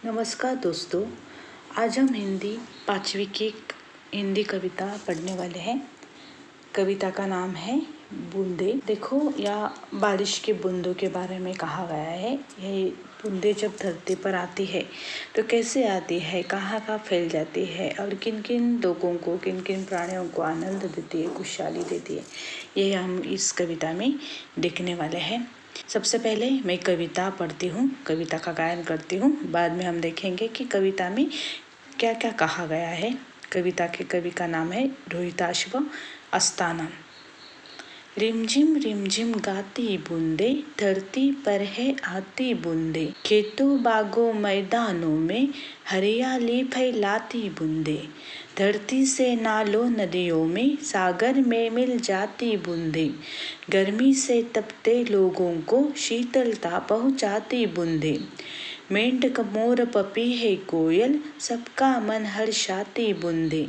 नमस्कार दोस्तों, आज हम हिंदी 5वीं की हिंदी कविता पढ़ने वाले हैं। कविता का नाम है बूंदे। देखो, या बारिश के बूंदों के बारे में कहा गया है। ये बूंदे जब धरती पर आती है तो कैसे आती है, कहाँ कहाँ फैल जाती है और किन किन लोगों को, किन किन प्राणियों को आनंद देती है, खुशहाली देती है, ये हम इस कविता में देखने वाले हैं। सबसे पहले मैं कविता पढ़ती हूँ, कविता का गायन करती हूँ। बाद में हम देखेंगे कि कविता में क्या क्या कहा गया है। कविता के कवि का नाम है रोहिताश्व अस्थाना। रिमझिम गाती बूंदे, धरती पर है आती बूंदे, खेतों बागों मैदानों में हरियाली फैलाती बूंदे, धरती से नालों नदियों में सागर में मिल जाती बूंदे, गर्मी से तपते लोगों को शीतलता पहुँचाती बूंदे, मेंढक मोर पपीहे कोयल सबका मन हर्षाती बूंदे,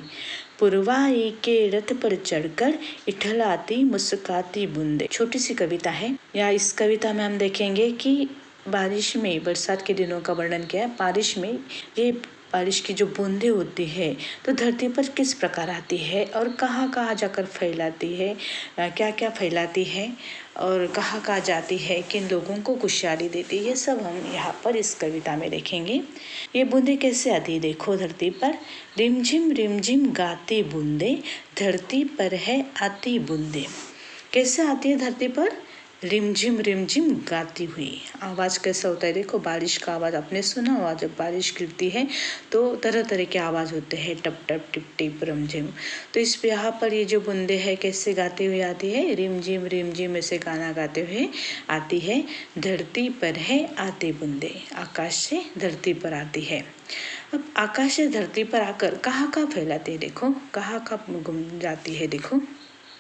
पुरवाई के रथ पर चढ़कर इठलाती मुस्काती बूंदे। छोटी सी कविता है। या इस कविता में हम देखेंगे कि बारिश में, बरसात के दिनों का वर्णन किया है। बारिश में ये बारिश की जो बूंदें होती है तो धरती पर किस प्रकार आती है और कहाँ कहाँ जाकर फैलाती है, क्या क्या फैलाती है और कहाँ कहाँ जाती है, किन लोगों को खुशहाली देती है, ये सब हम यहाँ पर इस कविता में देखेंगे। ये बूंदें कैसे आती है, देखो धरती पर। रिमझिम गाती बूंदे, धरती पर है आती बूंदे। कैसे आती है धरती पर? रिमझिम गाती हुई। आवाज़ कैसा होता है, देखो बारिश का आवाज़ आपने सुना हुआ। जब बारिश गिरती है तो तरह तरह के आवाज़ होते हैं, टप टप टिप टिप रिमझिम। तो इस पे यहाँ पर ये जो बूंदे है कैसे गाती हुई आती है, रिमझिम ऐसे गाना गाते हुए आती है। धरती पर है आती बूंदे, आकाश से धरती पर आती है। अब आकाश से धरती पर आकर कहाँ कहाँ फैलाती है, देखो कहाँ कहाँ गुम जाती है। देखो,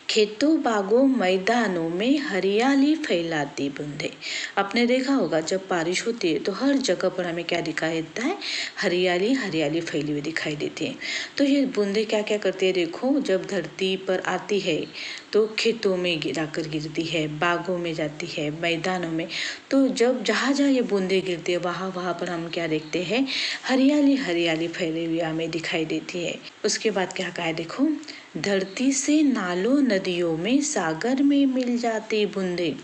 खेतों बागों मैदानों में हरियाली फैलाती बूंदे। आपने देखा होगा जब बारिश होती है तो हर जगह पर हमें क्या दिखाई देता है, हरियाली हरियाली फैली हुई दिखाई देती है। तो ये बूंदे क्या क्या करती है, देखो जब धरती पर आती है तो खेतों में गिराकर गिरती है, बागों में जाती है, मैदानों में। तो जब जहाँ जहाँ ये बूंदे गिरती है वहाँ वहाँ पर हम क्या देखते हैं, हरियाली हरियाली फैली हुई हमें दिखाई देती है। उसके बाद क्या कहा है, देखो, धरती से नालों नदियों में सागर में मिल जाती बूंदे।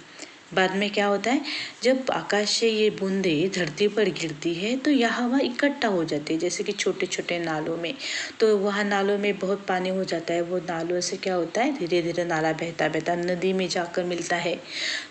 बाद में क्या होता है, जब आकाश से ये बूंदे धरती पर गिरती है तो यहाँ वहाँ इकट्ठा हो जाती है, जैसे कि छोटे छोटे नालों में। तो वहाँ नालों में बहुत पानी हो जाता है, वो नालों से क्या होता है, धीरे धीरे नाला बहता बहता नदी में जाकर मिलता है।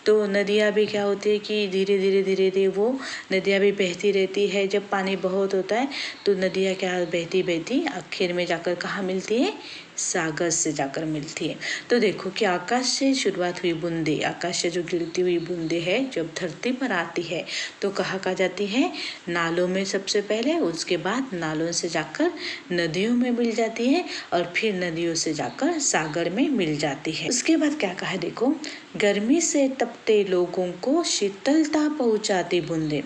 तो नदियाँ भी क्या होती है कि धीरे धीरे वो नदियाँ भी बहती रहती है। जब पानी बहुत होता है तो नदियाँ क्या बहती बहती आखिर में जाकर कहाँ मिलती है, सागर से जाकर मिलती है। तो देखो कि आकाश से शुरुआत हुई बूंदे, आकाश से जो गिरती हुई बूंदे है जब धरती पर आती है तो कहाँ कहाँ जाती है, नालों में सबसे पहले, उसके बाद नालों से जाकर नदियों में मिल जाती है और फिर नदियों से जाकर सागर में मिल जाती है। उसके बाद क्या कहा है, देखो, गर्मी से तपते लोगों को शीतलता पहुँचाती बूंदे।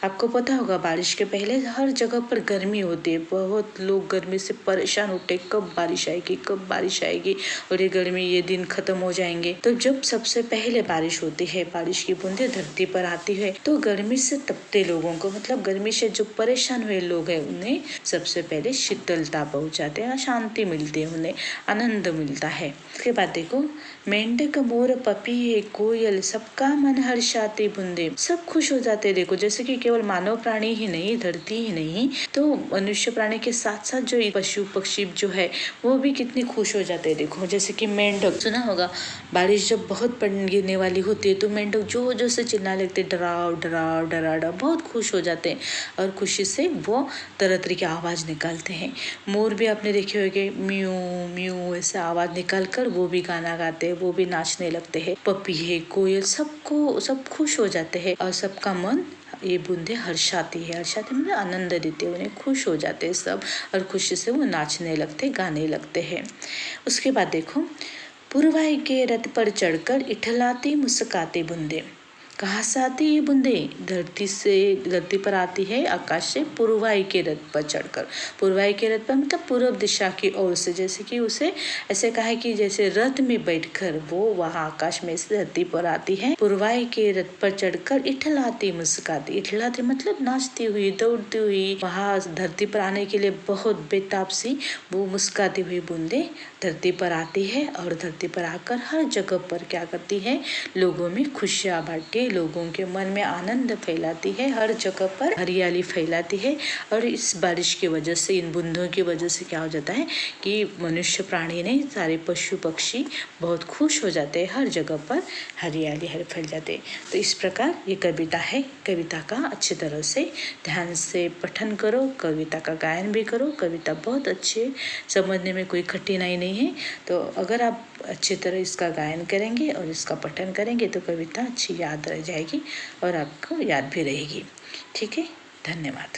आपको पता होगा बारिश के पहले हर जगह पर गर्मी होती है, बहुत लोग गर्मी से परेशान होते हैं, कब बारिश आएगी, कब बारिश आएगी और ये गर्मी, ये दिन खत्म हो जाएंगे। तो जब सबसे पहले बारिश होती है, बारिश की बूंदें धरती पर आती है तो गर्मी से तपते लोगों को, मतलब गर्मी से जो परेशान हुए लोग हैं उन्हें सबसे पहले शीतलता पहुँचाते हैं, शांति मिलती है, उन्हें आनंद मिलता है। उसके बाद देखो, मेंढक मोर पपीहे कोयल सबका मन हर्षाती बूंदे। सब खुश हो जाते हैं। देखो, जैसे कि केवल मानव प्राणी ही नहीं, धरती ही नहीं, तो मनुष्य प्राणी के साथ साथ जो पशु पक्षी जो है वो भी कितने खुश हो जाते हैं। देखो, जैसे कि मेंढक, सुना होगा बारिश जब बहुत गिरने वाली होती है तो मेंढक जो जो से चिल्लाने लगते, डराओ डराओ डरा डरा, बहुत खुश हो जाते हैं और खुशी से वो तरह तरह की आवाज़ निकालते हैं। मोर भी आपने देखे होंगे, म्यू म्यू ऐसे आवाज़ निकाल कर वो भी गाना गाते हैं, वो भी नाचने लगते हैं। पपीहे कोयल सब खुश हो जाते हैं और सबका मन ये बूंदे हर्षाती है, हर्षाती मतलब आनंद देते हैं, उन्हें खुश हो जाते हैं सब और खुशी से वो नाचने लगते, गाने लगते हैं। उसके बाद देखो, पुरवाई के रथ पर चढ़कर इठलाती मुस्काती बूंदे। कहाँ से आती है ये बूंदे? धरती पर आती है आकाश से पूर्वाई के रथ पर चढ़कर। पूर्वाई के रथ पर मतलब पूर्व दिशा की ओर से, जैसे कि उसे ऐसे कहा है कि जैसे रथ में बैठकर वो वहाँ आकाश में से धरती पर आती है। पूर्वाई के रथ पर चढ़कर इठलाती मुस्काती, इठलाती मतलब नाचती हुई दौड़ती हुई वहाँ धरती पर आने के लिए बहुत बेताब सी वो मुस्काती हुई बूंदे धरती पर आती है। और धरती पर आकर हर जगह पर क्या करती है? लोगों में खुशियाँ बांटती है, लोगों के मन में आनंद फैलाती है, हर जगह पर हरियाली फैलाती है। और इस बारिश की वजह से, इन बूंदों की वजह से क्या हो जाता है कि मनुष्य प्राणी नहीं, सारे पशु पक्षी बहुत खुश हो जाते हैं, हर जगह पर हरियाली फैल जाते। तो इस प्रकार ये कविता है। कविता का अच्छी तरह से ध्यान से पठन करो, कविता का गायन भी करो। कविता बहुत अच्छी है, समझने में कोई कठिनाई नहीं है। तो अगर आप अच्छी तरह इसका गायन करेंगे और इसका पठन करेंगे तो कविता अच्छी याद रह जाएगी और आपको याद भी रहेगी। ठीक है, धन्यवाद।